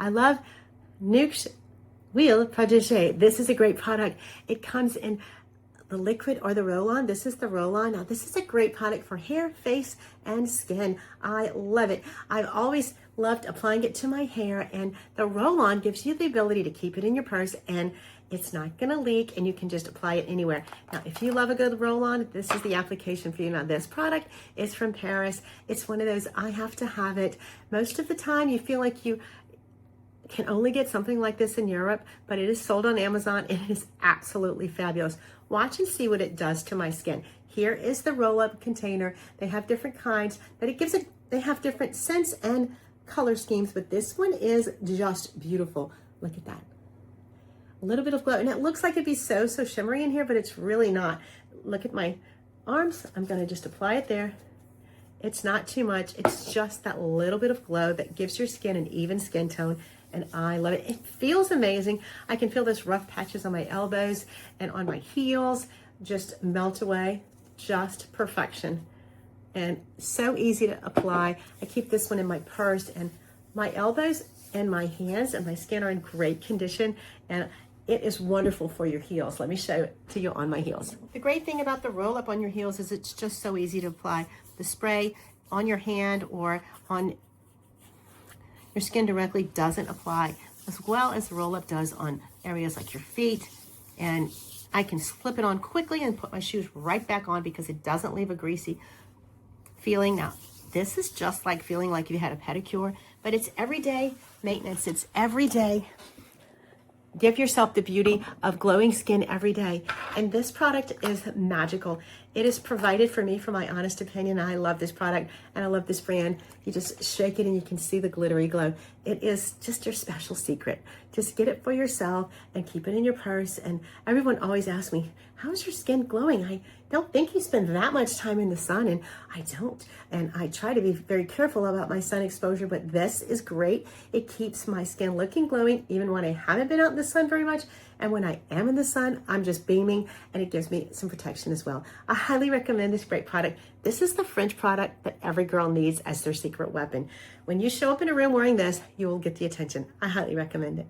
I love NUXE Huile Prodigieuse. This is a great product. It comes in the liquid or the roll-on. This is the roll-on. Now, this is a great product for hair, face, and skin. I love it. I've always loved applying it to my hair, and the roll-on gives you the ability to keep it in your purse, and it's not gonna leak, and you can just apply it anywhere. Now, if you love a good roll-on, this is the application for you. Now, this product is from Paris. It's one of those, I have to have it. Most of the time, you feel like you can only get something like this in Europe, but it is sold on Amazon, and it is absolutely fabulous. Watch and see what it does to my skin. Here is the roll-up container. They have different kinds, but they have different scents and color schemes, but this one is just beautiful. Look at that. A little bit of glow, and it looks like it'd be so shimmery in here, but it's really not. Look at my arms. I'm gonna just apply it there. It's not too much. It's just that little bit of glow that gives your skin an even skin tone, and I love it. It feels amazing. I can feel those rough patches on my elbows and on my heels just melt away. Just perfection. And so easy to apply. I keep this one in my purse, and my elbows and my hands and my skin are in great condition, and it is wonderful for your heels. Let me show it to you on my heels. The great thing about the roll up on your heels is it's just so easy to apply. The spray on your hand or on your skin directly doesn't apply, as well as the roll up does on areas like your feet. And I can slip it on quickly and put my shoes right back on because it doesn't leave a greasy feeling. Now, this is just like feeling like you had a pedicure, but it's everyday maintenance. It's everyday. Give yourself the beauty of glowing skin every day. And this product is magical. It is provided for me, for my honest opinion. I love this product and I love this brand. You just shake it and you can see the glittery glow. It is just your special secret. Just get it for yourself and keep it in your purse. And everyone always asks me, how's your skin glowing? I don't think you spend that much time in the sun, and I don't. And I try to be very careful about my sun exposure, but this is great. It keeps my skin looking glowing even when I haven't been out in the sun very much. And when I am in the sun, I'm just beaming, and it gives me some protection as well. I highly recommend this great product. This is the French product that every girl needs as their secret weapon. When you show up in a room wearing this, you will get the attention. I highly recommend it.